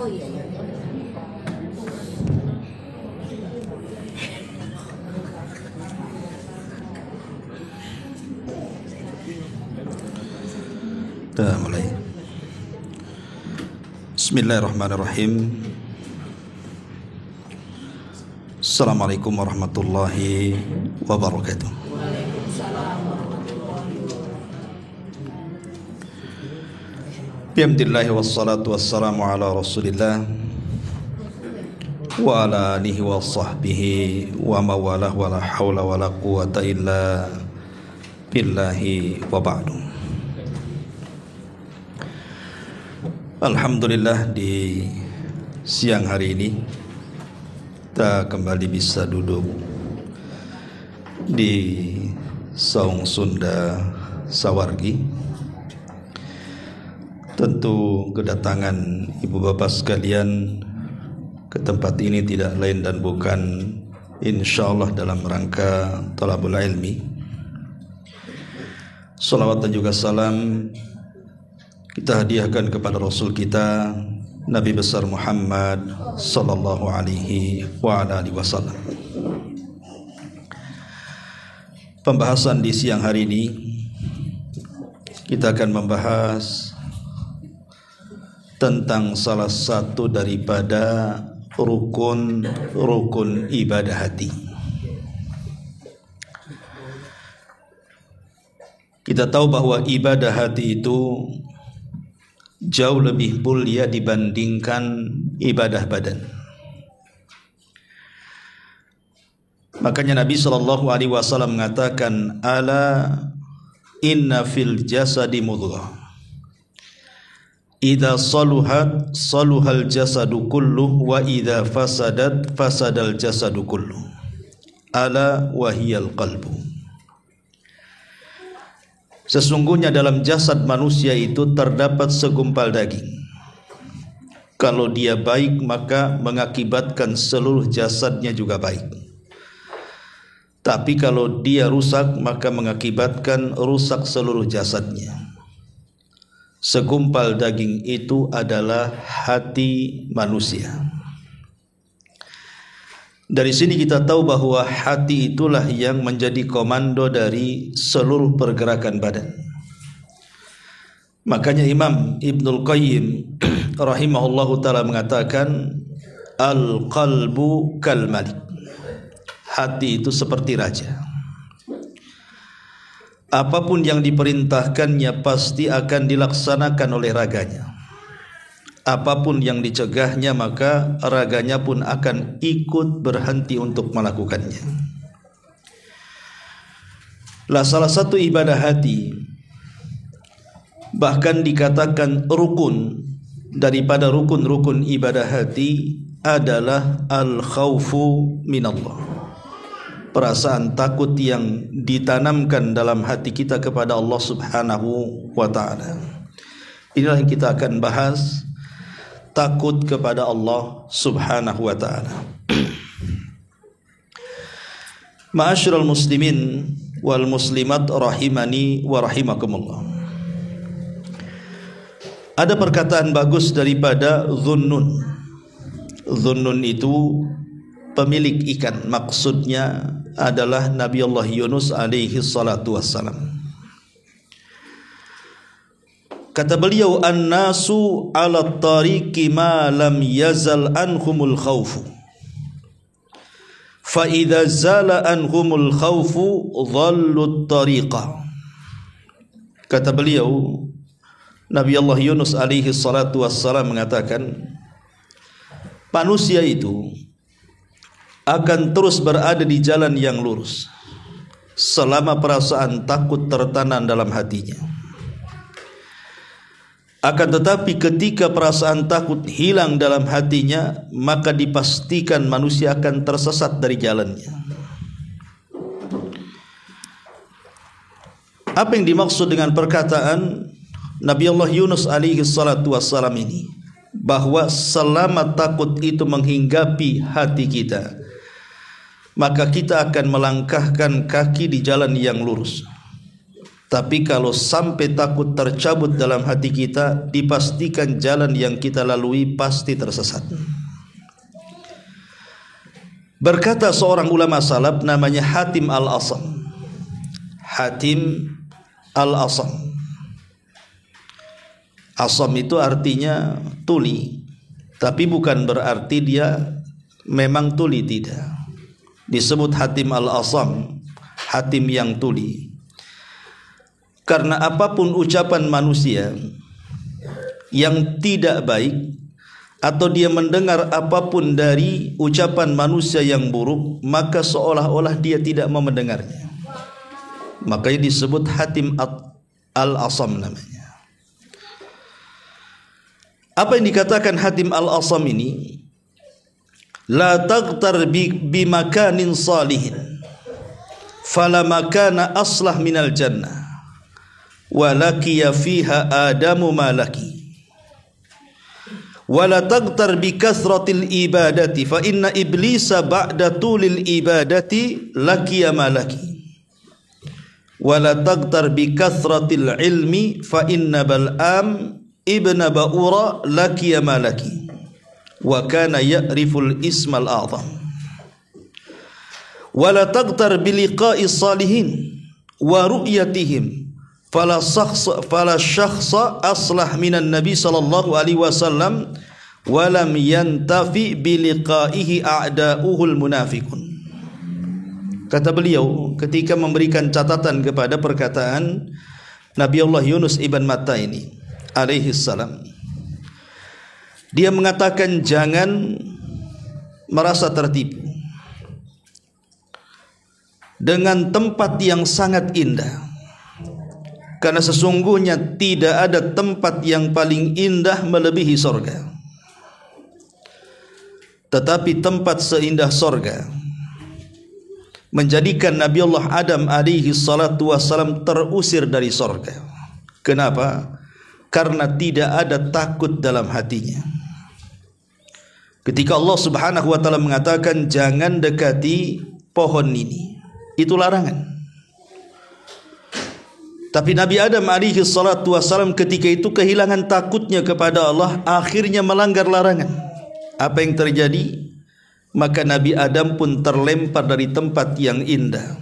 Kita mulai. Bismillahirrahmanirrahim. Assalamualaikum warahmatullahi wabarakatuh. Bihamdillahi wassalatu wassalamu ala rasulillah wa ala alihi wa sahbihi wa mawalah wa la hawla wa la quwata illa billahi wa ba'du. Alhamdulillah, di siang hari ini kita kembali bisa duduk di Saung Sunda Sawargi. Tentu kedatangan ibu bapak sekalian ke tempat ini tidak lain dan bukan insyaallah dalam rangka talabul ilmi. Salawat dan juga salam kita hadiahkan kepada Rasul kita Nabi besar Muhammad sallallahu alaihi wa ala alihi wasallam. Pembahasan di siang hari ini kita akan membahas tentang salah satu daripada rukun ibadah hati. Kita tahu bahwa ibadah hati itu jauh lebih mulia dibandingkan ibadah badan. Makanya Nabi sallallahu alaihi wasallam mengatakan, ala inna fil jasadi mudghah, idza saluhat saluhal jasadu kulluh wa idza fasadat fasadal jasadu kulluh, ala wahiyal qalbu. Sesungguhnya dalam jasad manusia itu terdapat segumpal daging. Kalau dia baik maka mengakibatkan seluruh jasadnya juga baik. Tapi kalau dia rusak maka mengakibatkan rusak seluruh jasadnya. Segumpal daging itu adalah hati manusia. Dari sini kita tahu bahwa hati itulah yang menjadi komando dari seluruh pergerakan badan. Makanya Imam Ibnul Qayyim rahimahullahu ta'ala mengatakan, al-qalbu kal malik. Hati itu seperti raja. Apapun yang diperintahkannya pasti akan dilaksanakan oleh raganya. Apapun yang dicegahnya maka raganya pun akan ikut berhenti untuk melakukannya. Lah salah satu ibadah hati bahkan dikatakan rukun daripada rukun-rukun ibadah hati adalah al-khaufu minallah. Perasaan takut yang ditanamkan dalam hati kita kepada Allah Subhanahu wa ta'ala. Inilah yang kita akan bahas, takut kepada Allah Subhanahu wa ta'ala. Ma'asyiral muslimin wal muslimat rahimani wa rahimakumullah. Ada perkataan bagus daripada Dhunnun. Dhunnun itu pemilik ikan, maksudnya adalah Nabi Allah Yunus alaihi salatu wassalam. Kata beliau, an-nasu ala tariqi ma lam yazal anhumul khawfu, fa idza zala anhumul khawfu dhallu tariqa. Kata beliau, Nabi Allah Yunus alaihi salatu wassalam mengatakan, manusia itu akan terus berada di jalan yang lurus selama perasaan takut tertanam dalam hatinya. Akan tetapi ketika perasaan takut hilang dalam hatinya, maka dipastikan manusia akan tersesat dari jalannya. Apa yang dimaksud dengan perkataan Nabi Allah Yunus alaihi salatu wassalam ini? Bahwa selama takut itu menghinggapi hati kita, maka kita akan melangkahkan kaki di jalan yang lurus. Tapi kalau sampai takut tercabut dalam hati kita, dipastikan jalan yang kita lalui pasti tersesat. Berkata seorang ulama salaf namanya Hatim Al-Asam. Hatim Al-Asam. Asam itu artinya tuli, tapi bukan berarti dia memang tuli, tidak. Disebut Hatim Al-Asam, Hatim yang tuli. Karena apapun ucapan manusia yang tidak baik, atau dia mendengar apapun dari ucapan manusia yang buruk, maka seolah-olah dia tidak mau mendengarnya. Makanya disebut Hatim Al-Asam namanya. Apa yang dikatakan Hatim Al-Asam ini? La taghtar bimakanin salihin fala makana aslah minal jannah walakiya fiha adamu malaki wala taghtar bikathratil ibadati fa inna iblisa ba'da tulil ibadati lakiya malaki wala taghtar bikathratil ilmi fa inna bal'am ibna ba'ura lakiya malaki wa kana ya'riful ismal a'zam wala taghtar biliqa'is salihin wa ru'yatihim fala syakhsa aslah minan nabi sallallahu alaihi wasallam wa lam yantafi biliqa'ihi a'da'uhul munafiqun. Kata beliau ketika memberikan catatan kepada perkataan Nabi Allah Yunus ibn Matta ini alaihi salam, dia mengatakan jangan merasa tertipu dengan tempat yang sangat indah, karena sesungguhnya tidak ada tempat yang paling indah melebihi sorga. Tetapi tempat seindah sorga menjadikan Nabi Allah Adam alaihi salatu wassalam terusir dari sorga. Kenapa? Karena tidak ada takut dalam hatinya. Ketika Allah subhanahu wa ta'ala mengatakan jangan dekati pohon ini, itu larangan. Tapi Nabi Adam alaihi salatu wassalam ketika itu kehilangan takutnya kepada Allah, akhirnya melanggar larangan. Apa yang terjadi? Maka Nabi Adam pun terlempar dari tempat yang indah.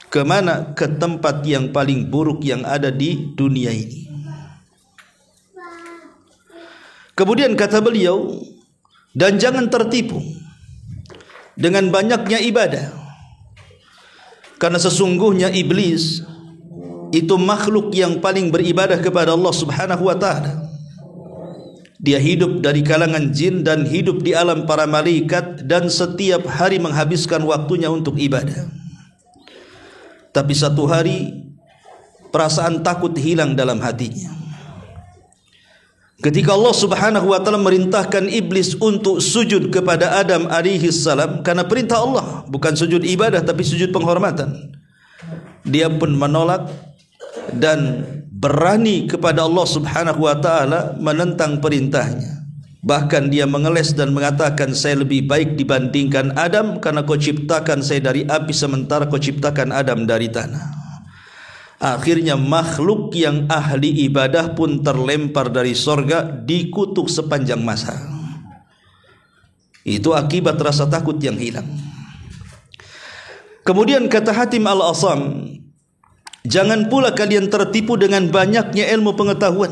Kemana? Ke tempat yang paling buruk yang ada di dunia ini. Kemudian kata beliau, dan jangan tertipu dengan banyaknya ibadah, karena sesungguhnya iblis itu makhluk yang paling beribadah kepada Allah subhanahu wa ta'ala. Dia hidup dari kalangan jin dan hidup di alam para malaikat, dan setiap hari menghabiskan waktunya untuk ibadah. Tapi satu hari perasaan takut hilang dalam hatinya. Ketika Allah subhanahu wa ta'ala merintahkan iblis untuk sujud kepada Adam alaihi salam, karena perintah Allah, bukan sujud ibadah tapi sujud penghormatan, dia pun menolak dan berani kepada Allah subhanahu wa ta'ala menentang perintahnya. Bahkan dia mengeles dan mengatakan, saya lebih baik dibandingkan Adam, karena kau ciptakan saya dari api sementara kau ciptakan Adam dari tanah. Akhirnya makhluk yang ahli ibadah pun terlempar dari sorga, dikutuk sepanjang masa. Itu akibat rasa takut yang hilang. Kemudian kata Hatim Al-Asam, jangan pula kalian tertipu dengan banyaknya ilmu pengetahuan,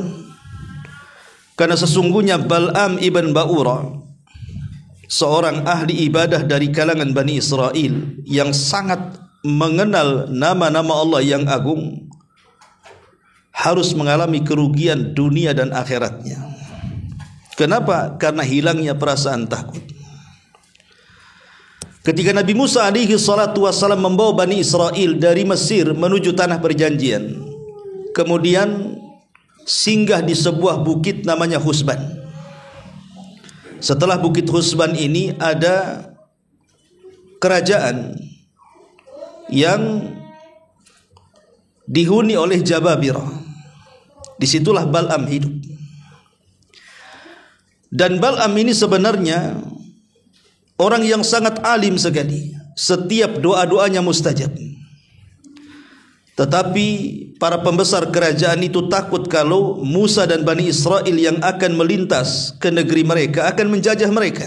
karena sesungguhnya Bal'am ibn Ba'ura, seorang ahli ibadah dari kalangan Bani Israel yang sangat mengenal nama-nama Allah yang agung, harus mengalami kerugian dunia dan akhiratnya. Kenapa? Karena hilangnya perasaan takut. Ketika Nabi Musa alaihi salatu wassalam membawa Bani Israel dari Mesir menuju tanah perjanjian, kemudian singgah di sebuah bukit namanya Husban. Setelah bukit Husban ini ada kerajaan yang dihuni oleh Jababirah. Disitulah Bal'am hidup. Dan Bal'am ini sebenarnya orang yang sangat alim sekali. Setiap doa-doanya mustajab. Tetapi para pembesar kerajaan itu takut kalau Musa dan Bani Israel yang akan melintas ke negeri mereka akan menjajah mereka.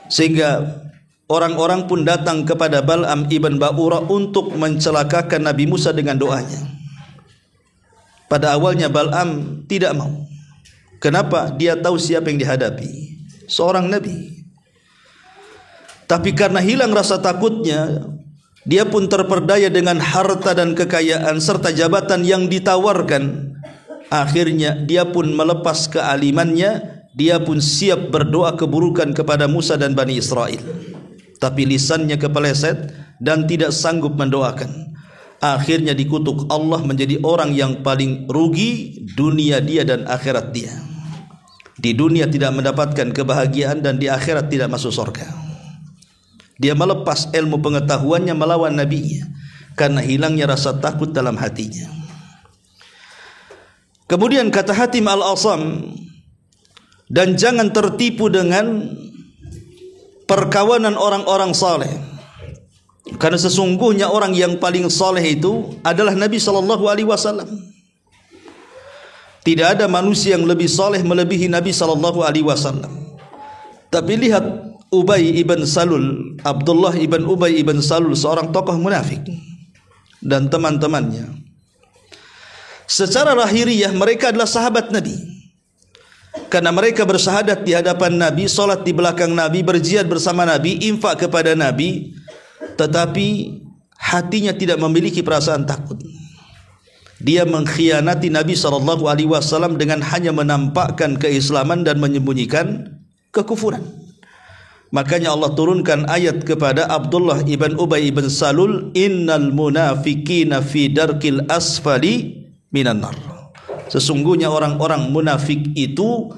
Sehingga orang-orang pun datang kepada Bal'am ibn Ba'ura untuk mencelakakan Nabi Musa dengan doanya. Pada awalnya Bal'am tidak mau. Kenapa? Dia tahu siapa yang dihadapi, seorang Nabi. Tapi karena hilang rasa takutnya, dia pun terperdaya dengan harta dan kekayaan serta jabatan yang ditawarkan. Akhirnya dia pun melepas kealimannya, dia pun siap berdoa keburukan kepada Musa dan Bani Israel. Tapi lisannya kepeleset dan tidak sanggup mendoakan. Akhirnya dikutuk Allah menjadi orang yang paling rugi dunia dia dan akhirat dia. Di dunia tidak mendapatkan kebahagiaan dan di akhirat tidak masuk surga. Dia melepas ilmu pengetahuannya melawan nabinya karena hilangnya rasa takut dalam hatinya. Kemudian kata Hatim Al-Asam, dan jangan tertipu dengan perkawanan orang-orang saleh, karena sesungguhnya orang yang paling saleh itu adalah Nabi SAW. Tidak ada manusia yang lebih saleh melebihi Nabi SAW. Tapi lihat Ubay ibn Salul, Abdullah ibn Ubay ibn Salul, seorang tokoh munafik, dan teman-temannya. Secara lahiriah mereka adalah sahabat Nabi, karena mereka bersyahadat di hadapan Nabi, solat di belakang Nabi, berjihad bersama Nabi, infak kepada Nabi. Tetapi hatinya tidak memiliki perasaan takut. Dia mengkhianati Nabi SAW dengan hanya menampakkan keislaman dan menyembunyikan kekufuran. Makanya Allah turunkan ayat kepada Abdullah ibn Ubay ibn Salul, innal munafiqina fi darkil asfali minan nar. Sesungguhnya orang-orang munafik itu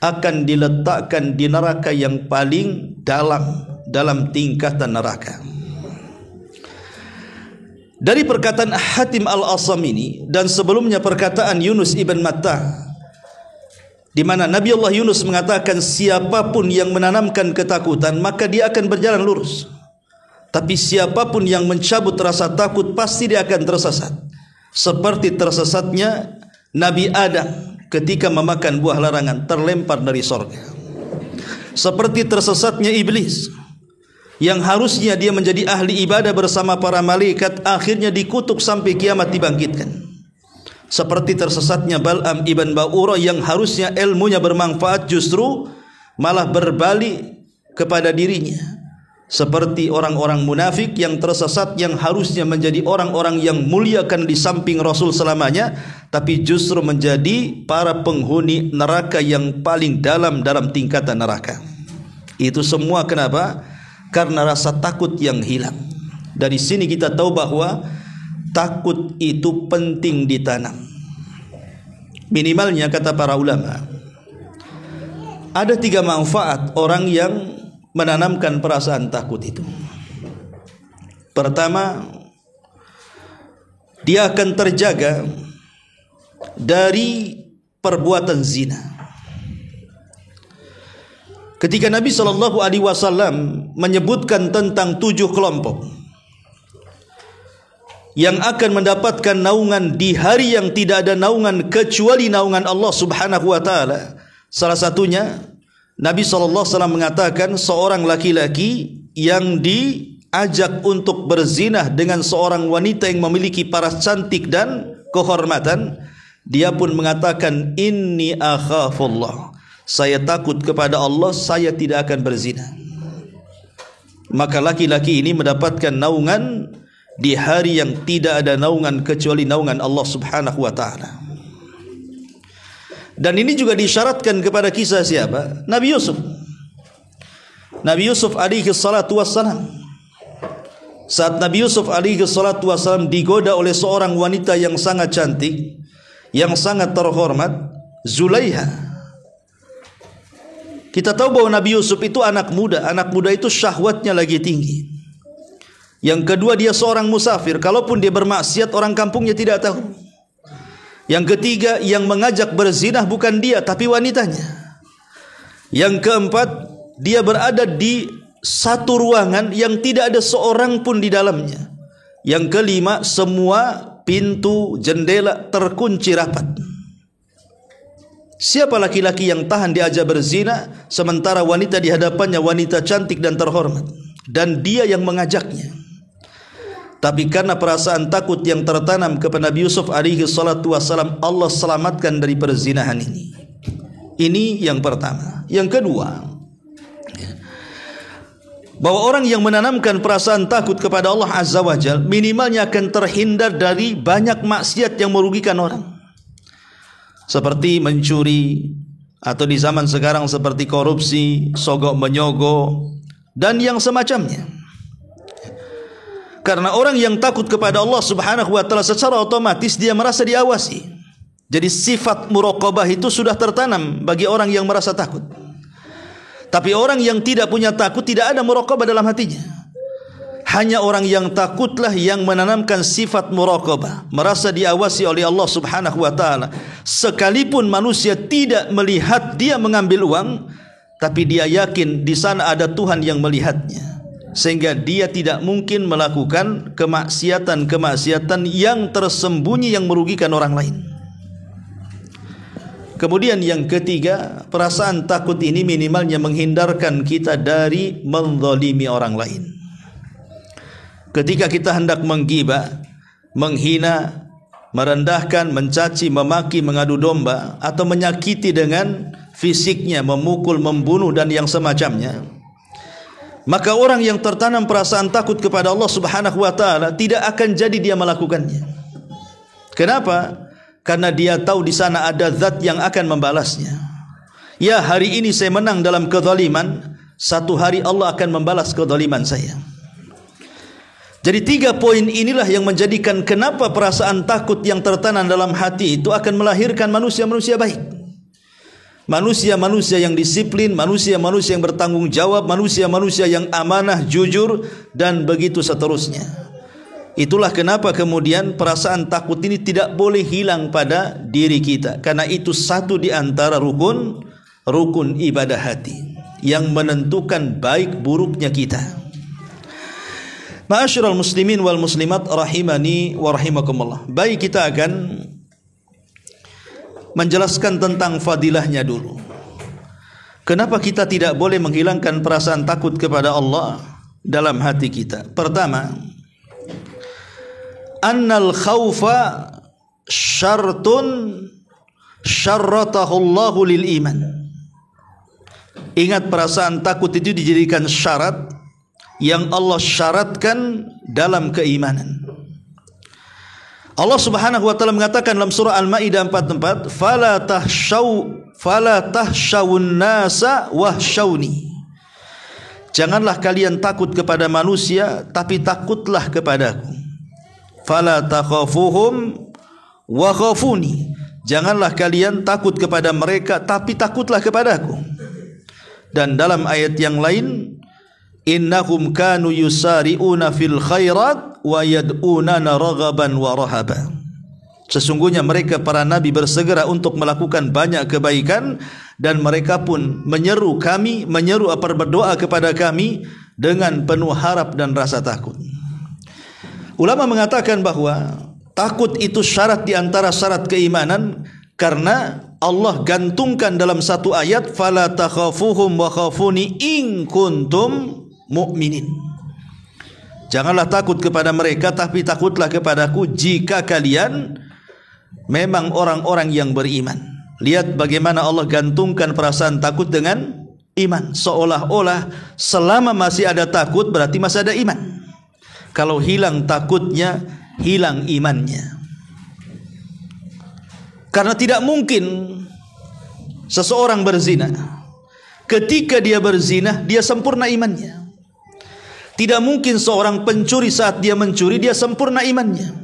akan diletakkan di neraka yang paling dalam tingkatan neraka. Dari perkataan Hatim Al-Asam ini dan sebelumnya perkataan Yunus ibn Matta, di mana Nabi Allah Yunus mengatakan siapapun yang menanamkan ketakutan maka dia akan berjalan lurus. Tapi siapapun yang mencabut rasa takut pasti dia akan tersesat. Seperti tersesatnya Nabi Adam ketika memakan buah larangan, terlempar dari sorga. Seperti tersesatnya iblis yang harusnya dia menjadi ahli ibadah bersama para malaikat, akhirnya dikutuk sampai kiamat dibangkitkan. Seperti tersesatnya Bal'am ibn Ba'ura yang harusnya ilmunya bermanfaat justru malah berbalik kepada dirinya. Seperti orang-orang munafik yang tersesat yang harusnya menjadi orang-orang yang muliakan di samping Rasul selamanya, tapi justru menjadi para penghuni neraka yang paling dalam tingkatan neraka. Itu semua kenapa? Karena rasa takut yang hilang. Dari sini kita tahu bahwa takut itu penting ditanam. Minimalnya kata para ulama, ada 3 manfaat orang yang menanamkan perasaan takut itu. Pertama, dia akan terjaga dari perbuatan zina. Ketika Nabi SAW menyebutkan tentang 7 kelompok yang akan mendapatkan naungan di hari yang tidak ada naungan kecuali naungan Allah Subhanahu wa taala, salah satunya Nabi SAW mengatakan seorang laki-laki yang diajak untuk berzina dengan seorang wanita yang memiliki paras cantik dan kehormatan, dia pun mengatakan inni akhafullah, saya takut kepada Allah, saya tidak akan berzina. Maka laki-laki ini mendapatkan naungan di hari yang tidak ada naungan kecuali naungan Allah Subhanahu wa taala. Dan ini juga disyaratkan kepada kisah siapa? Nabi Yusuf. Nabi Yusuf alaihi salatu wassalam. Saat Nabi Yusuf alaihi salatu wassalam digoda oleh seorang wanita yang sangat cantik, yang sangat terhormat, Zulaiha. Kita tahu bahwa Nabi Yusuf itu anak muda. Anak muda itu syahwatnya lagi tinggi. Yang kedua, dia seorang musafir. Kalaupun dia bermaksiat, orang kampungnya tidak tahu. Yang ketiga, yang mengajak berzina bukan dia, tapi wanitanya. Yang keempat, dia berada di satu ruangan yang tidak ada seorang pun di dalamnya. Yang kelima, semua pintu jendela terkunci rapat. Siapa laki-laki yang tahan diajak berzina sementara wanita di hadapannya wanita cantik dan terhormat, dan dia yang mengajaknya? Tapi karena perasaan takut yang tertanam kepada Nabi Yusuf alaihi salatu wassalam, Allah selamatkan dari perzinahan ini. Ini yang pertama. Yang kedua, bahwa orang yang menanamkan perasaan takut kepada Allah Azza wa Jalla minimalnya akan terhindar dari banyak maksiat yang merugikan orang, seperti mencuri, atau di zaman sekarang seperti korupsi, sogok menyogok, dan yang semacamnya. Karena orang yang takut kepada Allah Subhanahu wa Ta'ala secara otomatis dia merasa diawasi. Jadi sifat muraqabah itu sudah tertanam bagi orang yang merasa takut. Tapi orang yang tidak punya takut, tidak ada muraqabah dalam hatinya. Hanya orang yang takutlah yang menanamkan sifat muraqabah, merasa diawasi oleh Allah Subhanahu wa Ta'ala. Sekalipun manusia tidak melihat dia mengambil uang, tapi dia yakin di sana ada Tuhan yang melihatnya, sehingga dia tidak mungkin melakukan kemaksiatan-kemaksiatan yang tersembunyi yang merugikan orang lain. Kemudian yang ketiga, perasaan takut ini minimalnya menghindarkan kita dari menzalimi orang lain. Ketika kita hendak menggibah, menghina, merendahkan, mencaci, memaki, mengadu domba, atau menyakiti dengan fisiknya, memukul, membunuh, dan yang semacamnya, maka orang yang tertanam perasaan takut kepada Allah Subhanahu wa Ta'ala tidak akan jadi dia melakukannya. Kenapa? Karena dia tahu di sana ada zat yang akan membalasnya. Ya, hari ini saya menang dalam kezaliman, satu hari Allah akan membalas kezaliman saya. Jadi 3 poin inilah yang menjadikan kenapa perasaan takut yang tertanam dalam hati itu akan melahirkan manusia-manusia baik. Manusia-manusia yang disiplin, manusia-manusia yang bertanggung jawab, manusia-manusia yang amanah, jujur, dan begitu seterusnya. Itulah kenapa kemudian perasaan takut ini tidak boleh hilang pada diri kita, karena itu satu di antara rukun ibadah hati yang menentukan baik buruknya kita. Ma'asyiral muslimin wal muslimat rahimani wa rahimakumullah. Baik, kita akan menjelaskan tentang fadilahnya dulu. Kenapa kita tidak boleh menghilangkan perasaan takut kepada Allah dalam hati kita? Pertama, annal khawfa syartun syarratahu Allahu lil iman. Ingat, perasaan takut itu dijadikan syarat yang Allah syaratkan dalam keimanan. Allah Subhanahu wa Ta'ala mengatakan dalam surah Al-Maidah 44, fala tahshawun nasa wahshawni. Janganlah kalian takut kepada manusia, tapi takutlah kepadaku. Fala takhafuhum wa khafuni. Janganlah kalian takut kepada mereka, tapi takutlah kepadaku. Dan dalam ayat yang lain, innahum kanu yusari'una fil khairat wa yad'unana raghaban wa rahaba. Sesungguhnya mereka para nabi bersegera untuk melakukan banyak kebaikan, dan mereka pun menyeru berdoa kepada kami dengan penuh harap dan rasa takut. Ulama mengatakan bahwa takut itu syarat di antara syarat keimanan, karena Allah gantungkan dalam satu ayat, fala takhafuhum wa khafuni in kuntum mu'minin. Janganlah takut kepada mereka, tapi takutlah kepadaku jika kalian memang orang-orang yang beriman. Lihat bagaimana Allah gantungkan perasaan takut dengan iman, seolah-olah selama masih ada takut berarti masih ada iman. Kalau hilang takutnya, hilang imannya. Karena tidak mungkin seseorang berzina, ketika dia berzina dia sempurna imannya. Tidak mungkin seorang pencuri saat dia mencuri dia sempurna imannya.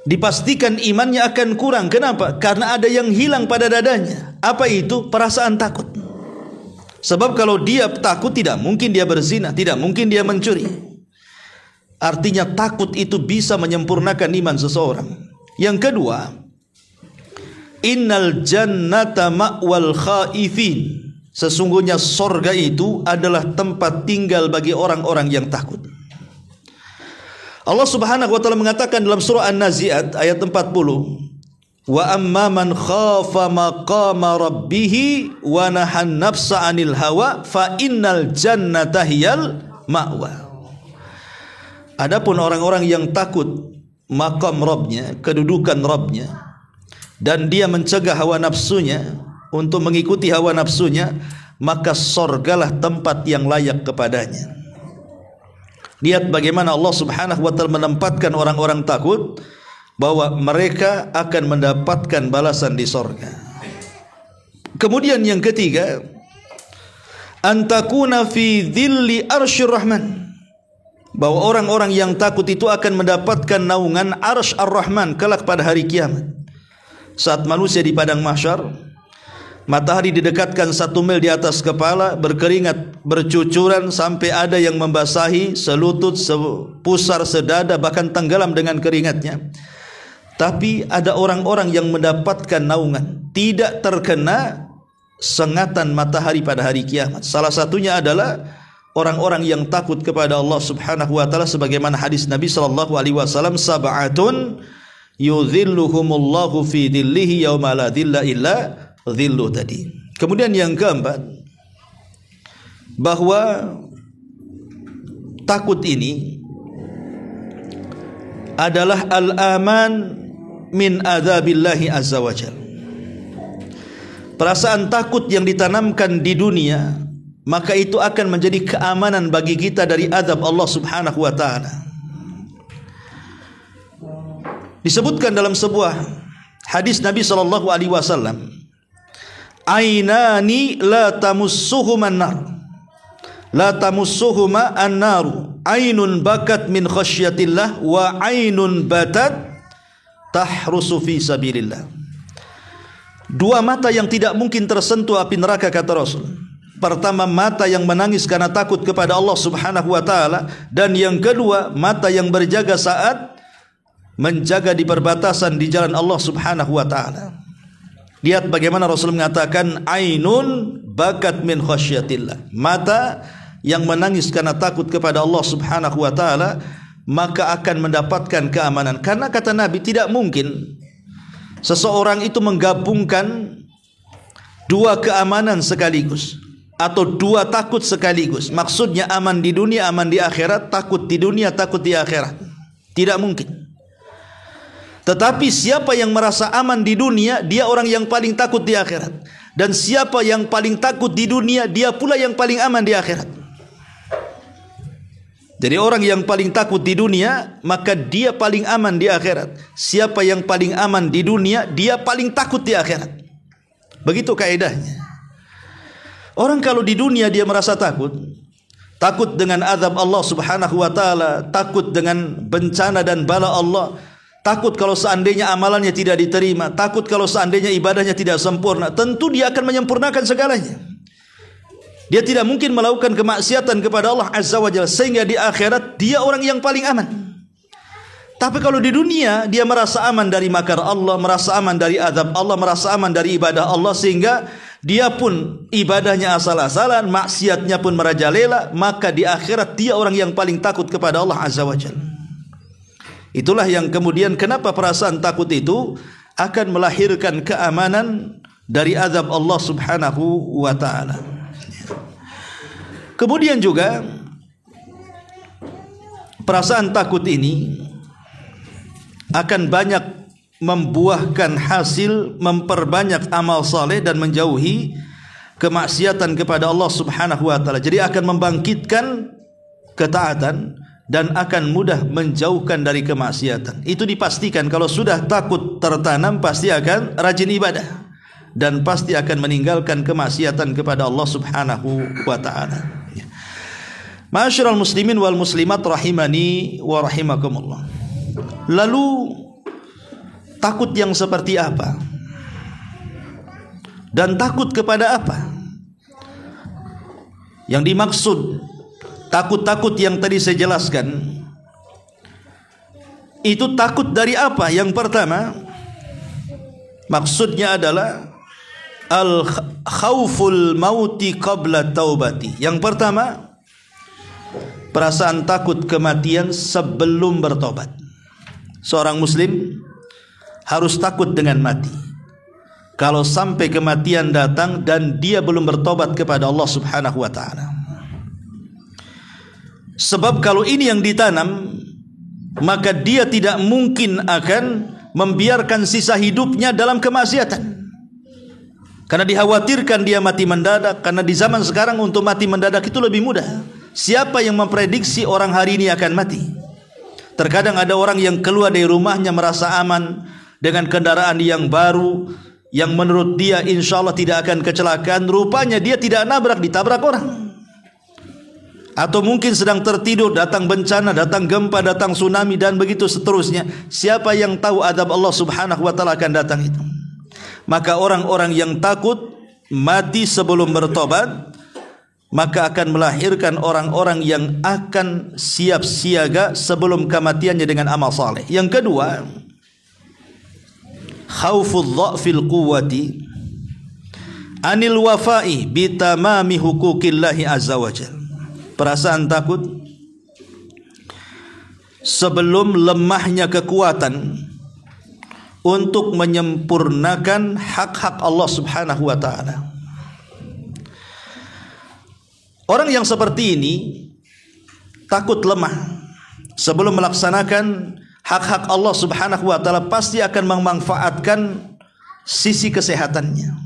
Dipastikan imannya akan kurang. Kenapa? Karena ada yang hilang pada dadanya. Apa itu? Perasaan takut. Sebab kalau dia takut, tidak mungkin dia berzina, tidak mungkin dia mencuri. Artinya takut itu bisa menyempurnakan iman seseorang. Yang kedua, innal jannata ma'wal khaifin. Sesungguhnya sorga itu adalah tempat tinggal bagi orang-orang yang takut. Allah Subhanahu wa taala mengatakan dalam surah An-Nazi'at ayat 40, wa amma man khafa maqama rabbih wa nahan nafsa 'anil hawa fa innal jannata hiyal ma'wa. Adapun orang-orang yang takut maqam Rabbnya, kedudukan Rabbnya, dan dia mencegah hawa nafsunya untuk mengikuti hawa nafsunya, maka sorgalah tempat yang layak kepadanya. Lihat bagaimana Allah Subhanahu wa taala menempatkan orang-orang takut bahwa mereka akan mendapatkan balasan di sorga. Kemudian yang ketiga, antakuna fi dhilli arsyir rahman, bahwa orang-orang yang takut itu akan mendapatkan naungan arsy ar-Rahman kelak pada hari kiamat. Saat manusia di padang mahsyar, matahari didekatkan 1 mil di atas kepala, berkeringat bercucuran sampai ada yang membasahi selutut, sepusar, sedada, bahkan tenggelam dengan keringatnya. Tapi ada orang-orang yang mendapatkan naungan, tidak terkena sengatan matahari pada hari kiamat. Salah satunya adalah orang-orang yang takut kepada Allah Subhanahu wa taala, sebagaimana hadis Nabi sallallahu alaihi wasallam, sab'atun yudhilluhumullahu fi dhillihi yauma la dhilla illa dhillu tadi. Kemudian yang keempat, bahwa takut ini adalah al-aman min adzabillahi azza wajal. Perasaan takut yang ditanamkan di dunia, maka itu akan menjadi keamanan bagi kita dari azab Allah Subhanahu wa taala. Disebutkan dalam sebuah hadis Nabi sallallahu alaihi wasallam, ainani la tamussuhuma an-nar, la tamussuhuma an-naru, ainun bakat min khasyatillah wa ainun batat tahrusu fi sabilillah. Dua mata yang tidak mungkin tersentuh api neraka, kata Rasul. Pertama, mata yang menangis karena takut kepada Allah Subhanahu wa taala, dan yang kedua, mata yang berjaga saat menjaga di perbatasan di jalan Allah Subhanahu wa taala. Lihat bagaimana Rasul mengatakan ainun bakat min khasyatillah, mata yang menangis karena takut kepada Allah Subhanahu wa taala, maka akan mendapatkan keamanan. Karena kata Nabi, tidak mungkin seseorang itu menggabungkan dua keamanan sekaligus atau dua takut sekaligus. Maksudnya aman di dunia, aman di akhirat, takut di dunia, takut di akhirat. Tidak mungkin. Tetapi siapa yang merasa aman di dunia, dia orang yang paling takut di akhirat. Dan siapa yang paling takut di dunia, dia pula yang paling aman di akhirat. Jadi orang yang paling takut di dunia, maka dia paling aman di akhirat. Siapa yang paling aman di dunia, dia paling takut di akhirat. Begitu kaidahnya. Orang kalau di dunia dia merasa takut, takut dengan azab Allah Subhanahu wa taala, takut dengan bencana dan bala Allah, takut kalau seandainya amalannya tidak diterima, takut kalau seandainya ibadahnya tidak sempurna, tentu dia akan menyempurnakan segalanya. Dia tidak mungkin melakukan kemaksiatan kepada Allah Azza wa Jalla, sehingga di akhirat dia orang yang paling aman. Tapi kalau di dunia dia merasa aman dari makar Allah, merasa aman dari azab Allah, merasa aman dari ibadah Allah, sehingga dia pun ibadahnya asal-asalan, maksiatnya pun merajalela, maka di akhirat dia orang yang paling takut kepada Allah Azza wa Jalla. Itulah yang kemudian kenapa perasaan takut itu akan melahirkan keamanan dari azab Allah Subhanahu wa taala. Kemudian juga perasaan takut ini akan banyak membuahkan hasil memperbanyak amal saleh dan menjauhi kemaksiatan kepada Allah Subhanahu wa taala. Jadi akan membangkitkan ketaatan dan akan mudah menjauhkan dari kemaksiatan. Itu dipastikan. Kalau sudah takut tertanam, pasti akan rajin ibadah dan pasti akan meninggalkan kemaksiatan kepada Allah Subhanahu wa taala. Ma'asyiral muslimin wal muslimat rahimani wa rahimakumullah. Lalu takut yang seperti apa? Dan takut kepada apa? Yang dimaksud takut-takut yang tadi saya jelaskan, itu takut dari apa? Yang pertama, maksudnya adalah al-khawful mauti qabla taubati. Yang pertama, perasaan takut kematian sebelum bertobat. Seorang muslim harus takut dengan mati. Kalau sampai kematian datang dan dia belum bertobat kepada Allah Subhanahu wa taala. Sebab kalau ini yang ditanam, maka dia tidak mungkin akan membiarkan sisa hidupnya dalam kemaksiatan. Karena dikhawatirkan dia mati mendadak. Karena di zaman sekarang untuk mati mendadak itu lebih mudah. Siapa yang memprediksi orang hari ini akan mati? Terkadang ada orang yang keluar dari rumahnya merasa aman dengan kendaraan yang baru, yang menurut dia insya Allah tidak akan kecelakaan. Rupanya dia tidak nabrak, ditabrak orang. Atau mungkin sedang tertidur, datang bencana, datang gempa, datang tsunami, dan begitu seterusnya. Siapa yang tahu adab Allah Subhanahu wa taala akan datang itu? Maka orang-orang yang takut mati sebelum bertobat, maka akan melahirkan orang-orang yang akan siap siaga sebelum kematiannya dengan amal saleh. Yang kedua, khauful dha'fil quwwati anil wafa'i bitamami huquqillahi azza wajalla. Perasaan takut sebelum lemahnya kekuatan untuk menyempurnakan hak-hak Allah Subhanahu wa taala. Orang yang seperti ini takut lemah sebelum melaksanakan hak-hak Allah Subhanahu wa taala, pasti akan memanfaatkan sisi kesehatannya.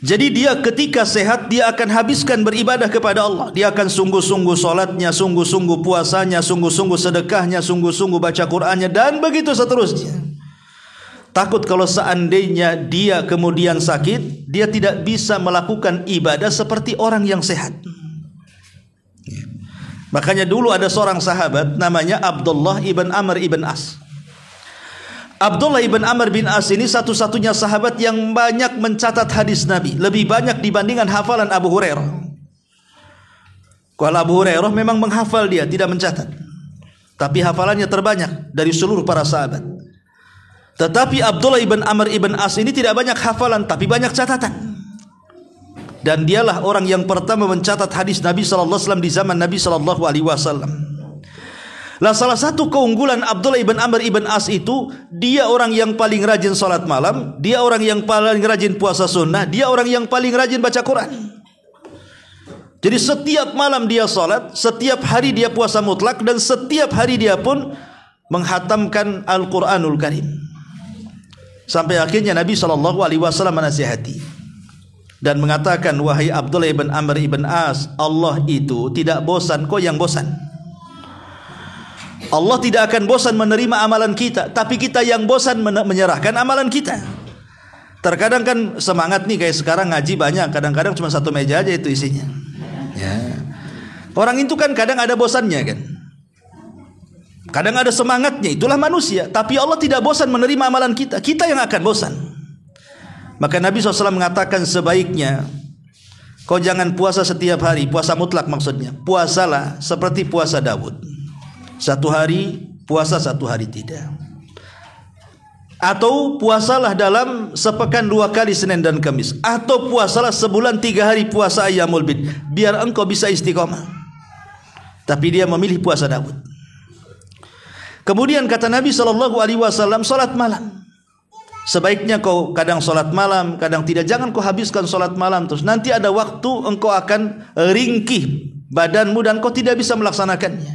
Jadi dia ketika sehat, dia akan habiskan beribadah kepada Allah. Dia akan sungguh-sungguh solatnya, sungguh-sungguh puasanya, sungguh-sungguh sedekahnya, sungguh-sungguh baca Qur'annya, dan begitu seterusnya. Takut kalau seandainya dia kemudian sakit, dia tidak bisa melakukan ibadah seperti orang yang sehat. Makanya dulu ada seorang sahabat namanya Abdullah ibn Amr ibn As. Abdullah ibn Amr bin As ini satu-satunya sahabat yang banyak mencatat hadis Nabi, lebih banyak dibandingkan hafalan Abu Hurairah. Kalau Abu Hurairah memang menghafal, dia tidak mencatat, tapi hafalannya terbanyak dari seluruh para sahabat. Tetapi Abdullah ibn Amr ibn As ini tidak banyak hafalan, tapi banyak catatan. Dan dialah orang yang pertama mencatat hadis Nabi sallallahu alaihi wasallam di zaman Nabi sallallahu alaihi wasallam. Lah salah satu keunggulan Abdullah ibn Amr ibn As itu, dia orang yang paling rajin salat malam, dia orang yang paling rajin puasa sunnah, dia orang yang paling rajin baca Quran. Jadi setiap malam dia salat, setiap hari dia puasa mutlak, dan setiap hari dia pun menghatamkan Al-Quranul Karim. Sampai akhirnya Nabi SAW menasihati dan mengatakan, wahai Abdullah ibn Amr ibn As, Allah itu tidak bosan, kau yang bosan. Allah tidak akan bosan menerima amalan kita, tapi kita yang bosan menyerahkan amalan kita. Terkadang kan semangat nih, kayak sekarang ngaji banyak, kadang-kadang cuma satu meja aja itu isinya. Ya. Orang itu kan kadang ada bosannya kan, kadang ada semangatnya, itulah manusia. Tapi Allah tidak bosan menerima amalan kita, kita yang akan bosan. Maka Nabi SAW mengatakan, sebaiknya kau jangan puasa setiap hari, puasa mutlak maksudnya. Puasalah seperti puasa Daud, satu hari puasa, satu hari tidak. Atau puasalah dalam sepekan 2 kali, Senin dan Kamis. Atau puasalah sebulan 3 hari puasa Ayyamul Bid, biar engkau bisa istiqomah. Tapi dia memilih puasa Daud. Kemudian kata Nabi SAW, salat malam. Sebaiknya kau kadang salat malam, kadang tidak. Jangan kau habiskan salat malam terus. Nanti ada waktu engkau akan ringkih badanmu dan kau tidak bisa melaksanakannya.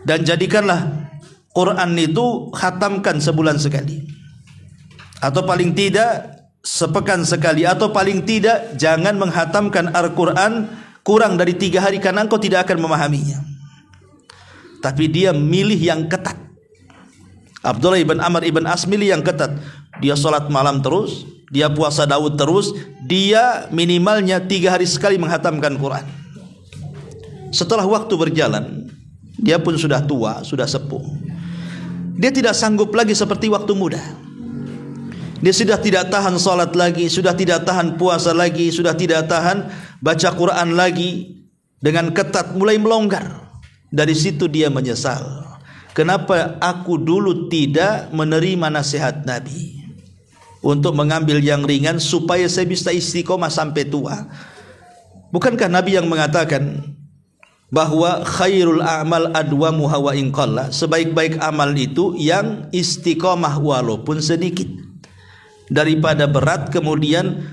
Dan jadikanlah Quran itu khatamkan sebulan sekali, atau paling tidak sepekan sekali, atau paling tidak jangan menghatamkan Al-Quran kurang dari 3 hari, karena engkau tidak akan memahaminya. Tapi dia milih yang ketat. Abdullah ibn Amr ibn As milih yang ketat. Dia sholat malam terus, dia puasa Daud terus, dia minimalnya 3 hari sekali menghatamkan Quran. Setelah waktu berjalan, dia pun sudah tua, sudah sepuh. Dia tidak sanggup lagi seperti waktu muda. Dia sudah tidak tahan salat lagi, sudah tidak tahan puasa lagi, sudah tidak tahan baca Quran lagi. Dengan ketat mulai melonggar. Dari situ dia menyesal. Kenapa aku dulu tidak menerima nasihat Nabi untuk mengambil yang ringan supaya saya bisa istiqomah sampai tua? Bukankah Nabi yang mengatakan, bahwa khairul a'mal adwamuha wa in qalla, sebaik-baik amal itu yang istiqomah walaupun sedikit, daripada berat kemudian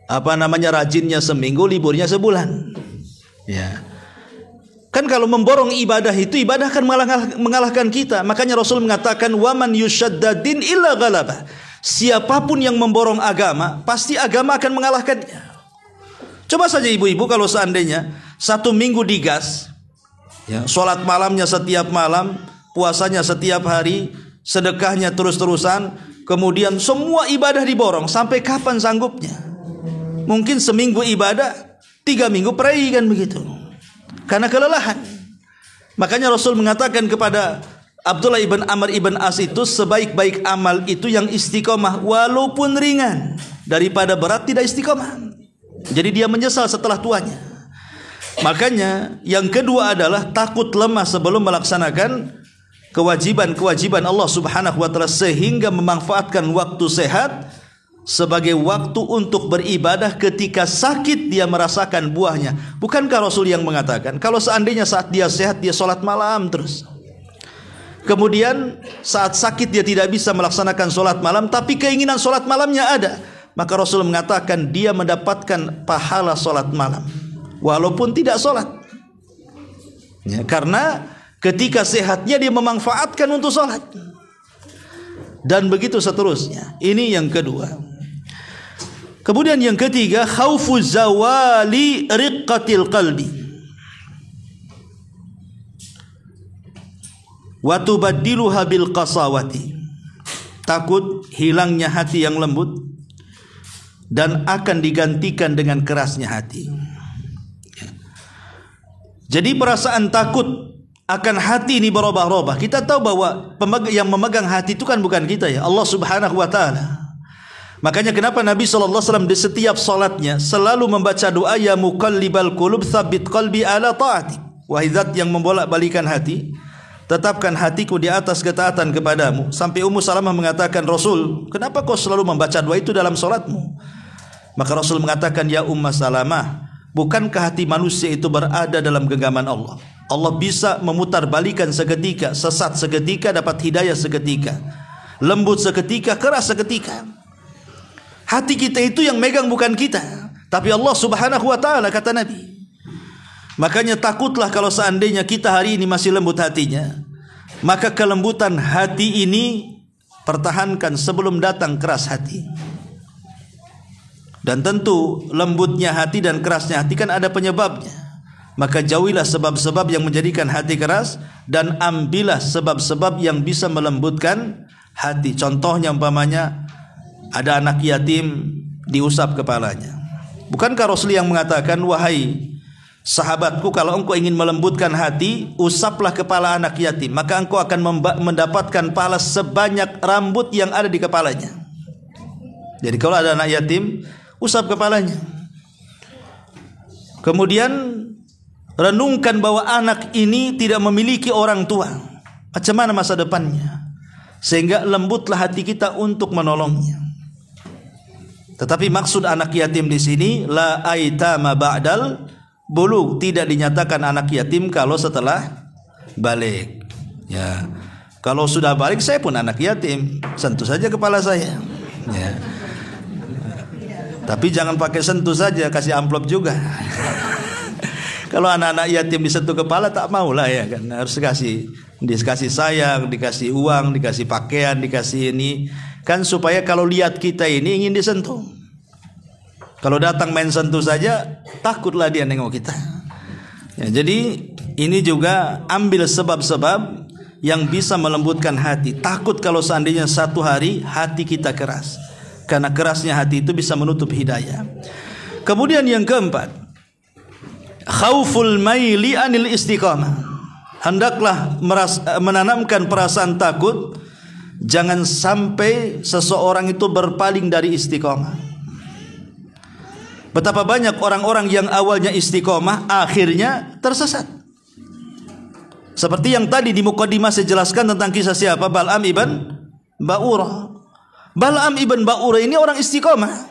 rajinnya seminggu, liburnya sebulan. Ya. Kan kalau memborong ibadah itu, ibadah akan mengalahkan kita. Makanya Rasul mengatakan waman yushaddadin illa ghalaba. Siapapun yang memborong agama, pasti agama akan mengalahkannya. Coba saja ibu-ibu kalau seandainya 1 minggu digas, ya, sholat malamnya setiap malam, puasanya setiap hari, sedekahnya terus-terusan, kemudian semua ibadah diborong, sampai kapan sanggupnya? Mungkin seminggu ibadah, 3 minggu pray, kan begitu. Karena kelelahan. Makanya Rasul mengatakan kepada Abdullah ibn Amr ibn As itu, sebaik-baik amal itu yang istiqomah walaupun ringan, daripada berat tidak istiqomah. Jadi dia menyesal setelah tuanya. Makanya yang kedua adalah takut lemah sebelum melaksanakan kewajiban-kewajiban Allah Subhanahu wa taala, sehingga memanfaatkan waktu sehat sebagai waktu untuk beribadah. Ketika sakit dia merasakan buahnya. Bukankah Rasul yang mengatakan kalau seandainya saat dia sehat dia sholat malam terus, kemudian saat sakit dia tidak bisa melaksanakan sholat malam, tapi keinginan sholat malamnya ada, maka Rasul mengatakan dia mendapatkan pahala sholat malam walaupun tidak sholat, ya, karena ketika sehatnya dia memanfaatkan untuk sholat. Dan begitu seterusnya. Ini yang kedua. Kemudian yang ketiga, khaufu zawali riqqatil qalbi wa tubaddiluha bil qasawati. Takut hilangnya hati yang lembut dan akan digantikan dengan kerasnya hati. Jadi perasaan takut akan hati ini berubah-ubah. Kita tahu bahwa yang memegang hati itu kan bukan kita, ya, Allah Subhanahu wa taala. Makanya kenapa Nabi SAW di setiap salatnya selalu membaca doa, ya muqallibal qulub tsabbit qalbi ala ta'atik. Wahai zat yang membolak-balikan hati, tetapkan hatiku di atas ketaatan kepadamu. Sampai Ummu Salamah mengatakan, Rasul, kenapa kau selalu membaca doa itu dalam salatmu? Maka Rasul mengatakan, ya Ummu Salamah, bukankah hati manusia itu berada dalam genggaman Allah? Allah bisa memutarbalikan seketika, sesat seketika, dapat hidayah seketika, lembut seketika, keras seketika. Hati kita itu yang megang bukan kita, tapi Allah Subhanahu wa taala, kata Nabi. Makanya takutlah kalau seandainya kita hari ini masih lembut hatinya, maka kelembutan hati ini pertahankan sebelum datang keras hati. Dan tentu lembutnya hati dan kerasnya hati kan ada penyebabnya. Maka jauhilah sebab-sebab yang menjadikan hati keras, dan ambillah sebab-sebab yang bisa melembutkan hati. Contohnya umpamanya ada anak yatim, diusap kepalanya. Bukankah Rasul yang mengatakan, wahai sahabatku, kalau engkau ingin melembutkan hati, usaplah kepala anak yatim, maka engkau akan mendapatkan pahala sebanyak rambut yang ada di kepalanya. Jadi kalau ada anak yatim, usap kepalanya. Kemudian renungkan bahwa anak ini tidak memiliki orang tua. Macam mana masa depannya? Sehingga lembutlah hati kita untuk menolongnya. Tetapi maksud anak yatim di sini la aitama ba'dal bulugh, tidak dinyatakan anak yatim kalau setelah balik. Ya. Kalau sudah balik saya pun anak yatim, sentuh saja kepala saya. Ya. Tapi jangan pakai sentuh saja, kasih amplop juga. Kalau anak-anak yatim disentuh kepala tak maulah, ya kan. Harus dikasih sayang, dikasih uang, dikasih pakaian, dikasih ini. Kan supaya kalau lihat kita ini ingin disentuh. Kalau datang main sentuh saja, takutlah dia nengok kita. Ya, jadi ini juga ambil sebab-sebab yang bisa melembutkan hati. Takut kalau seandainya satu hari hati kita keras, karena kerasnya hati itu bisa menutup hidayah. Kemudian yang keempat, khauful maili anil istiqamah. Hendaklah menanamkan perasaan takut, jangan sampai seseorang itu berpaling dari istiqamah. Betapa banyak orang-orang yang awalnya istiqamah akhirnya tersesat. Seperti yang tadi di muqaddimah saya jelaskan tentang kisah siapa? Bal'am ibn Ba'urah. Bal'am ibn Ba'urah ini orang istiqamah.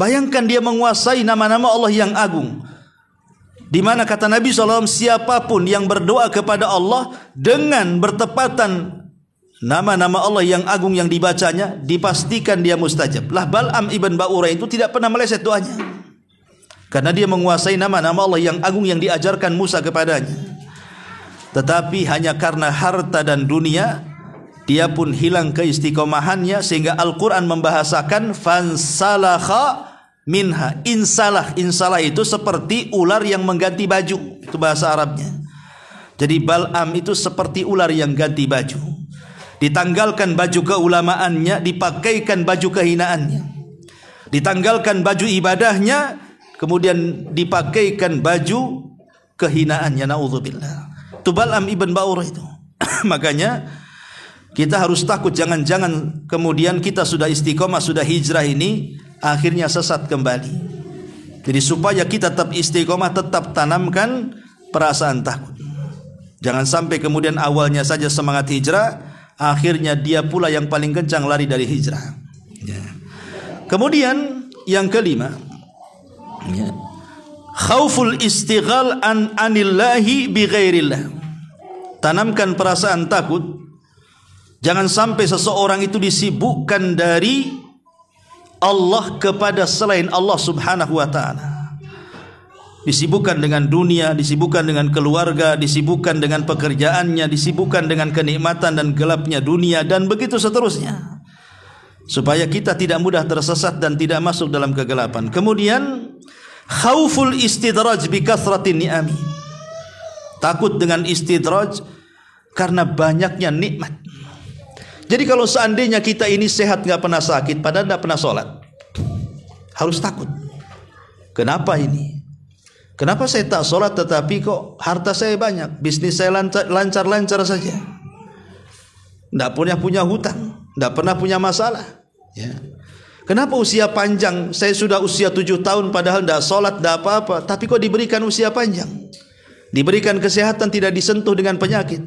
Bayangkan dia menguasai nama-nama Allah yang agung. di mana kata Nabi SAW, siapapun yang berdoa kepada Allah dengan bertepatan nama-nama Allah yang agung yang dibacanya, dipastikan dia mustajab. Lah Bal'am ibn Ba'urah itu tidak pernah meleset doanya, karena dia menguasai nama-nama Allah yang agung yang diajarkan Musa kepadanya. Tetapi hanya karena harta dan dunia, dia pun hilang keistiqomahannya, sehingga Al-Quran membahasakan fansalakha minha. Insalah itu seperti ular yang mengganti baju, itu bahasa Arabnya. Jadi Bal'am itu seperti ular yang ganti baju, ditanggalkan baju keulamaannya, dipakaikan baju kehinaannya, ditanggalkan baju ibadahnya, kemudian dipakaikan baju kehinaannya. Na'udzubillah. Itu Bal'am ibn Ba'urah itu. Makanya kita harus takut, jangan-jangan kemudian kita sudah istiqomah, sudah hijrah ini akhirnya sesat kembali. Jadi supaya kita tetap istiqomah, tetap tanamkan perasaan takut. Jangan sampai kemudian awalnya saja semangat hijrah, akhirnya dia pula yang paling kencang lari dari hijrah. Ya. Kemudian yang kelima, ya, khauful istighal anillahi bighairillah. Tanamkan perasaan takut, jangan sampai seseorang itu disibukkan dari Allah kepada selain Allah subhanahu wa ta'ala. Disibukkan dengan dunia, disibukkan dengan keluarga, disibukkan dengan pekerjaannya, disibukkan dengan kenikmatan dan gelapnya dunia, dan begitu seterusnya, supaya kita tidak mudah tersesat dan tidak masuk dalam kegelapan. Kemudian khauful istidraj bi kathratin ni'ami. Takut dengan istidraj karena banyaknya nikmat. Jadi kalau seandainya kita ini sehat, nggak pernah sakit, padahal nggak pernah sholat, harus takut. Kenapa ini? Kenapa saya tak sholat tetapi kok harta saya banyak, bisnis saya lancar-lancar saja, nggak punya hutang, nggak pernah punya masalah, ya. Kenapa usia panjang, saya sudah usia 7 tahun padahal nggak sholat, nggak apa-apa, tapi kok diberikan usia panjang, diberikan kesehatan, tidak disentuh dengan penyakit.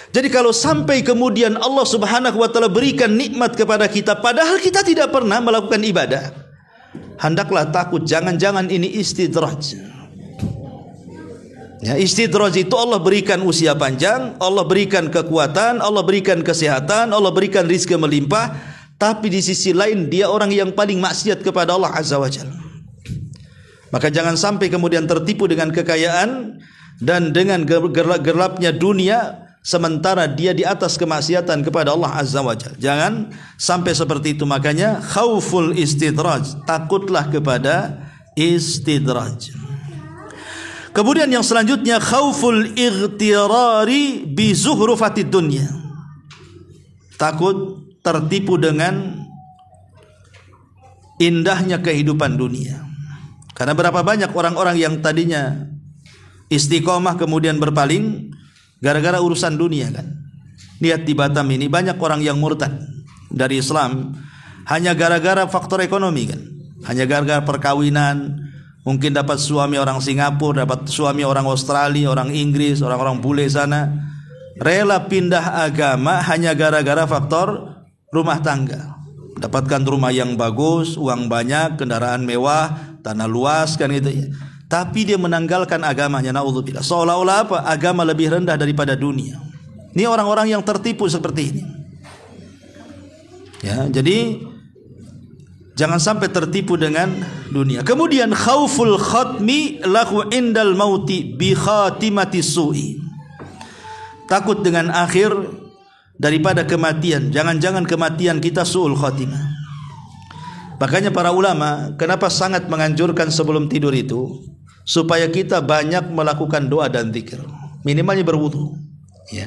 Jadi kalau sampai kemudian Allah subhanahu wa ta'ala berikan nikmat kepada kita, padahal kita tidak pernah melakukan ibadah, hendaklah takut, jangan-jangan ini istidraj. Ya, istidraj itu Allah berikan usia panjang, Allah berikan kekuatan, Allah berikan kesehatan, Allah berikan rizki melimpah, tapi di sisi lain dia orang yang paling maksiat kepada Allah azza wa jalla. Maka jangan sampai kemudian tertipu dengan kekayaan dan dengan gelapnya dunia, sementara dia di atas kemaksiatan kepada Allah azza wa jalla. Jangan sampai seperti itu. Makanya khauful istidraj, takutlah kepada istidraj. Kemudian yang selanjutnya khauful ightirari bi zuhrufatid dunya. Takut tertipu dengan indahnya kehidupan dunia. Karena berapa banyak orang-orang yang tadinya istiqomah kemudian berpaling gara-gara urusan dunia, kan. Lihat di Batam ini banyak orang yang murtad dari Islam hanya gara-gara faktor ekonomi, kan. Hanya gara-gara perkawinan, mungkin dapat suami orang Singapura, dapat suami orang Australia, orang Inggris, orang-orang bule sana, rela pindah agama hanya gara-gara faktor rumah tangga. Dapatkan rumah yang bagus, uang banyak, kendaraan mewah, tanah luas, kan gitu ya. Tapi dia menanggalkan agamanya, naudzubillah. Seolah-olah apa? Agama lebih rendah daripada dunia. Ini orang-orang yang tertipu seperti ini. Ya, jadi jangan sampai tertipu dengan dunia. Kemudian khauful khatmi lahu indal mauti bi khatimati su'i. Takut dengan akhir daripada kematian. Jangan-jangan kematian kita su'ul khatimah. Makanya para ulama kenapa sangat menganjurkan sebelum tidur itu supaya kita banyak melakukan doa dan zikir, minimalnya berwudu, ya.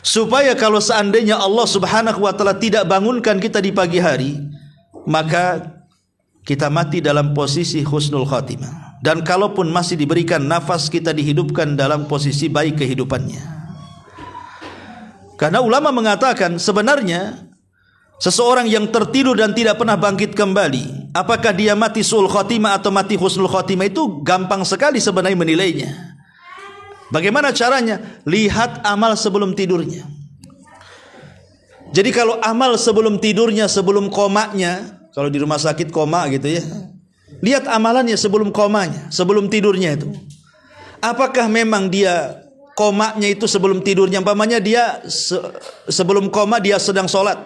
Supaya kalau seandainya Allah subhanahu wa ta'ala tidak bangunkan kita di pagi hari, maka kita mati dalam posisi husnul khatimah. Dan kalaupun masih diberikan nafas, kita dihidupkan dalam posisi baik kehidupannya. Karena ulama mengatakan sebenarnya seseorang yang tertidur dan tidak pernah bangkit kembali, apakah dia mati su'ul khatimah atau mati husnul khatimah, itu gampang sekali sebenarnya menilainya. Bagaimana caranya? Lihat amal sebelum tidurnya. Jadi kalau amal sebelum tidurnya, sebelum komanya, kalau di rumah sakit koma gitu ya, lihat amalannya sebelum komanya, sebelum tidurnya itu. Apakah memang dia komanya itu sebelum tidurnya, umpamanya dia sebelum koma dia sedang sholat,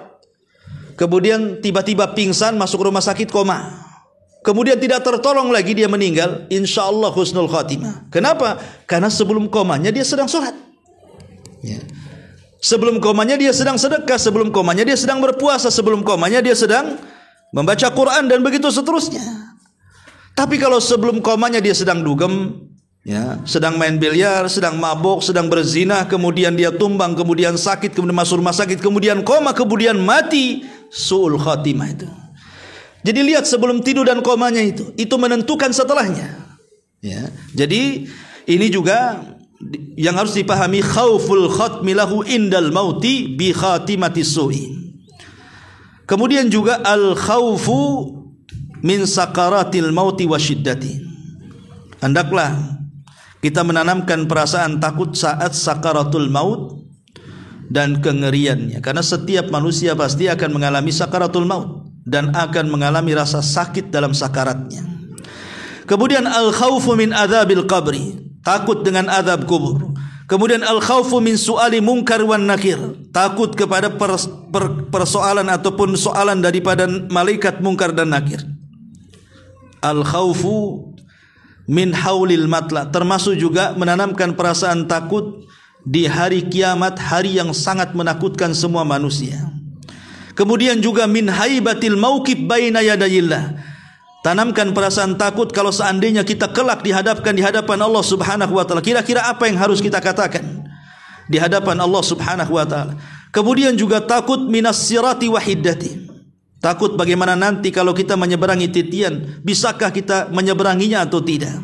kemudian tiba-tiba pingsan, masuk rumah sakit, koma, kemudian tidak tertolong lagi, dia meninggal, insya Allah husnul khatimah. Kenapa? Karena sebelum komanya dia sedang sholat, ya. Sebelum komanya dia sedang sedekah, sebelum komanya dia sedang berpuasa, sebelum komanya dia sedang membaca Quran, dan begitu seterusnya. Tapi kalau sebelum komanya dia sedang dugem, ya, sedang main biliar, sedang mabuk, sedang berzina, kemudian dia tumbang, kemudian sakit, kemudian masuk rumah sakit, kemudian koma, kemudian mati, su'ul khatimah itu. Jadi lihat sebelum tidur dan komanya itu menentukan setelahnya. Ya. Jadi ini juga yang harus dipahami, khauful khatmi lahu indal mauti bi khatimati su'i. Kemudian juga al khaufu min sakaratil mauti wa syiddati. Hendaklah kita menanamkan perasaan takut saat sakaratul maut dan kengeriannya, karena setiap manusia pasti akan mengalami sakaratul maut dan akan mengalami rasa sakit dalam sakaratnya. Kemudian al khaufu min adzabil qabri, takut dengan azab kubur. Kemudian al khaufu min su'ali munkar wan nakir, takut kepada persoalan ataupun soalan daripada malaikat munkar dan nakir. Al khaufu min haulil matla, termasuk juga menanamkan perasaan takut di hari kiamat, hari yang sangat menakutkan semua manusia. Kemudian juga min haibatil mauqif baina yadayillah, tanamkan perasaan takut kalau seandainya kita kelak dihadapkan di hadapan Allah Subhanahu wa taala, kira-kira apa yang harus kita katakan di hadapan Allah Subhanahu wa taala. Kemudian juga takut minas sirati wa hiddati, takut bagaimana nanti kalau kita menyeberangi titian, bisakah kita menyeberanginya atau tidak.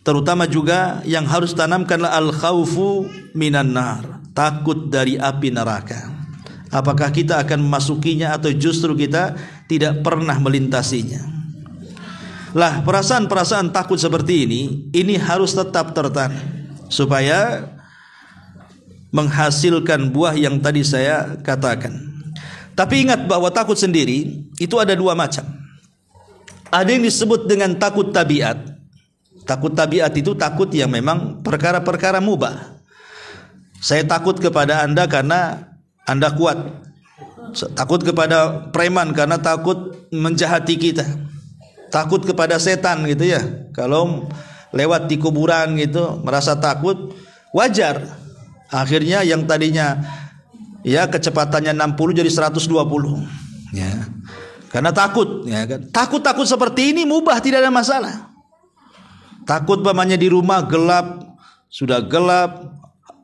Terutama juga yang harus tanamkanlah al khaufu minan nar, takut dari api neraka. Apakah kita akan memasukinya atau justru kita tidak pernah melintasinya. Lah, perasaan-perasaan takut seperti ini harus tetap tertanam supaya menghasilkan buah yang tadi saya katakan. Tapi ingat bahwa takut sendiri itu ada dua macam. Ada yang disebut dengan takut tabiat. Takut tabiat itu takut yang memang perkara-perkara mubah. Saya takut kepada Anda karena Anda kuat. Takut kepada preman karena takut menjahati kita. Takut kepada setan gitu ya. Kalau lewat di kuburan gitu merasa takut, wajar. Akhirnya yang tadinya ya kecepatannya 60 jadi 120. Ya. Karena takut, ya kan. Takut-takut seperti ini mubah, tidak ada masalah. Takut pamannya di rumah gelap, sudah gelap,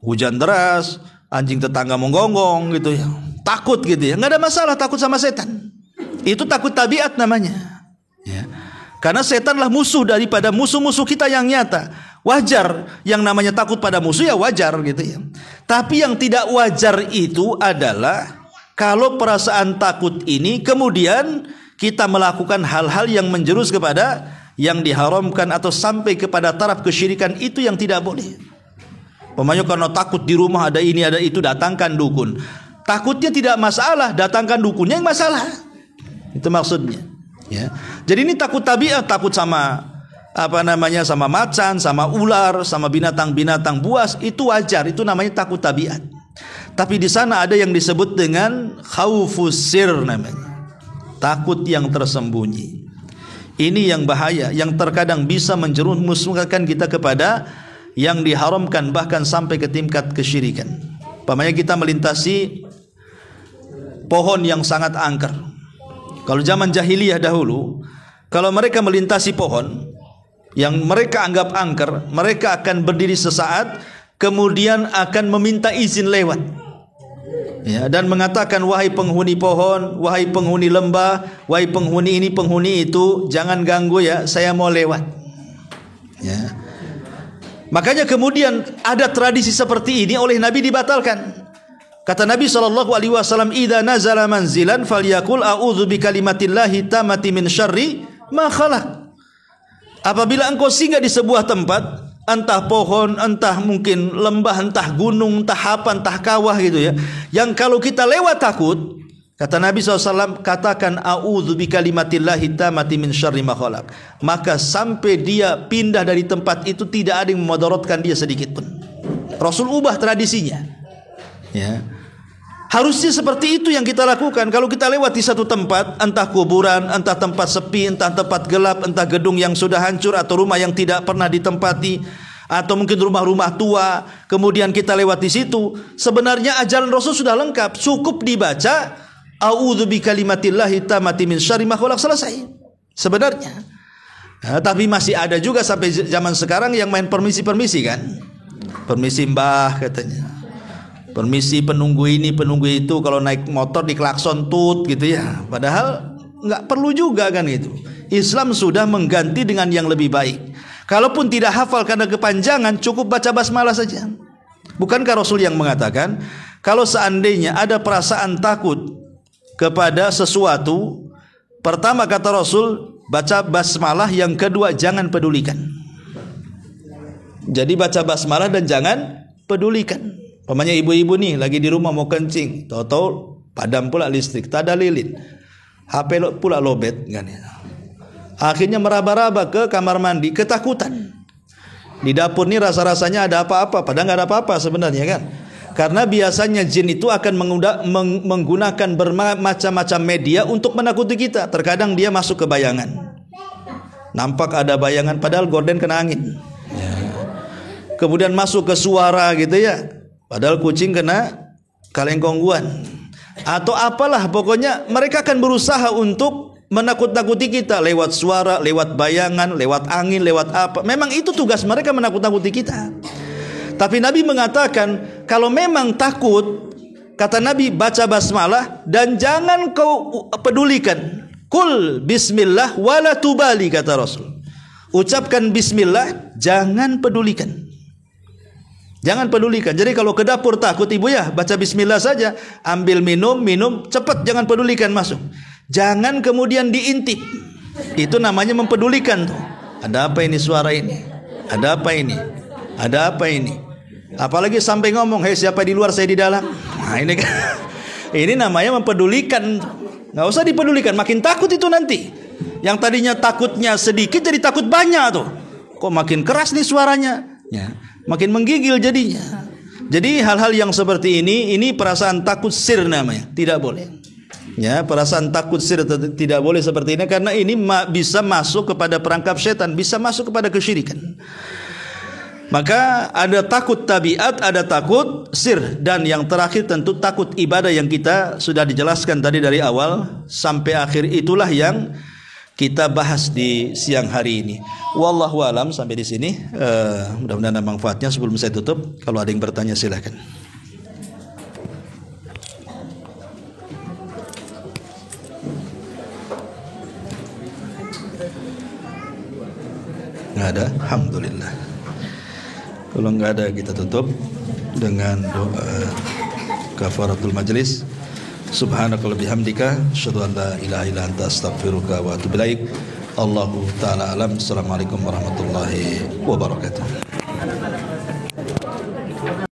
hujan deras, anjing tetangga menggonggong gitu ya. Takut gitu ya, nggak ada masalah takut sama setan. Itu takut tabiat namanya. Ya. Karena setanlah musuh daripada musuh-musuh kita yang nyata. Wajar yang namanya takut pada musuh, ya wajar gitu ya. Tapi yang tidak wajar itu adalah kalau perasaan takut ini kemudian kita melakukan hal-hal yang menjerus kepada yang diharamkan atau sampai kepada taraf kesyirikan, itu yang tidak boleh. Pemayo karena takut di rumah ada ini ada itu, datangkan dukun. Takutnya tidak masalah, datangkan dukunnya yang masalah. Itu maksudnya. Ya. Jadi ini takut tabiat, takut sama sama macan, sama ular, sama binatang-binatang buas, itu wajar, itu namanya takut tabiat. Tapi di sana ada yang disebut dengan khaufus sir namanya. Takut yang tersembunyi. Ini yang bahaya, yang terkadang bisa menjerumuskan kita kepada yang diharamkan, bahkan sampai ke tingkat kesyirikan. Umpamanya kita melintasi pohon yang sangat angker. Kalau zaman jahiliyah dahulu, kalau mereka melintasi pohon yang mereka anggap angker, mereka akan berdiri sesaat, kemudian akan meminta izin lewat. Ya, dan mengatakan, wahai penghuni pohon, wahai penghuni lembah, wahai penghuni ini, penghuni itu, jangan ganggu ya, saya mau lewat. Ya. Makanya kemudian ada tradisi seperti ini oleh Nabi dibatalkan. Kata Nabi SAW, "Idza nazala manzilan falyaqul a'udzu bikalimatillahi tammati min syarri ma khalaq." Apabila engkau singgah di sebuah tempat, entah pohon, entah mungkin lembah, entah gunung, entah apa, entah kawah gitu ya, yang kalau kita lewat takut, Kata Nabi SAW, katakan a'udzu bikalimatillahi tammati min syarri ma khalaq. Maka sampai dia pindah dari tempat itu tidak ada yang memudaratkan dia sedikit pun. Rasul ubah tradisinya. Ya. Harusnya seperti itu yang kita lakukan. Kalau kita lewat di satu tempat, entah kuburan, entah tempat sepi, entah tempat gelap, entah gedung yang sudah hancur atau rumah yang tidak pernah ditempati, atau mungkin rumah-rumah tua, kemudian kita lewat di situ, sebenarnya ajaran Rasul sudah lengkap, cukup dibaca a'udzu bikalimatillahi tammati min syarri ma khalaq, selesai sebenarnya. Nah, tapi masih ada juga sampai zaman sekarang yang main permisi-permisi kan. Permisi mbah katanya, permisi penunggu ini penunggu itu, kalau naik motor diklakson tut gitu ya. Padahal nggak perlu juga kan gitu. Islam sudah mengganti dengan yang lebih baik. Kalaupun tidak hafal karena kepanjangan, cukup baca basmalah saja. Bukankah Rasul yang mengatakan, kalau seandainya ada perasaan takut kepada sesuatu, pertama kata Rasul, baca basmalah, yang kedua jangan pedulikan. Jadi baca basmalah dan jangan pedulikan. Pokoknya ibu-ibu nih lagi di rumah mau kencing, tahu-tahu padam pula listrik, tak ada lilin, HP pula lobet kan ya. Akhirnya meraba-raba ke kamar mandi, ketakutan. Di dapur nih rasa-rasanya ada apa-apa, padahal nggak ada apa-apa sebenarnya kan. Karena biasanya jin itu akan menggunakan bermacam-macam media untuk menakuti kita. Terkadang dia masuk ke bayangan, nampak ada bayangan padahal gorden kena angin ya. Kemudian masuk ke suara gitu ya, padahal kucing kena kaleng kongguan atau apalah. Pokoknya mereka akan berusaha untuk menakut-nakuti kita lewat suara, lewat bayangan, lewat angin, lewat apa. Memang itu tugas mereka, menakut-nakuti kita. Tapi Nabi mengatakan, kalau memang takut, kata Nabi, baca basmalah dan jangan kau pedulikan. Kul bismillah wala tubali, kata Rasul. Ucapkan bismillah, jangan pedulikan. Jangan pedulikan. Jadi kalau ke dapur takut ibu ya, baca bismillah saja, ambil minum, cepat, jangan pedulikan, masuk. Jangan kemudian diintip. Itu namanya mempedulikan tuh. Ada apa ini suara ini? Ada apa ini? Ada apa ini? Apalagi sampai ngomong, hei siapa di luar, saya di dalam. Nah ini kan, ini namanya mempedulikan. Nggak usah dipedulikan, makin takut itu nanti. Yang tadinya takutnya sedikit jadi takut banyak tuh. Kok makin keras nih suaranya? Ya, makin menggigil jadinya. Jadi hal-hal yang seperti ini perasaan takut sir namanya, tidak boleh. Ya, perasaan takut sir tidak boleh seperti ini, karena ini bisa masuk kepada perangkap setan, bisa masuk kepada kesyirikan. Maka ada takut tabiat, ada takut sir, dan yang terakhir tentu takut ibadah yang kita sudah dijelaskan tadi dari awal sampai akhir. Itulah yang kita bahas di siang hari ini. Wallahu alam, sampai di sini. Mudah-mudahan ada manfaatnya. Sebelum saya tutup, kalau ada yang bertanya silakan. Nggak ada? Alhamdulillah. Kalau nggak ada, kita tutup dengan doa kafaratul majlis. Subhanakallahumma bihamdika asyhadu an la ilaha illa anta astaghfiruka wa atubu ilaik. Allahu taala alam. Assalamualaikum warahmatullahi wabarakatuh.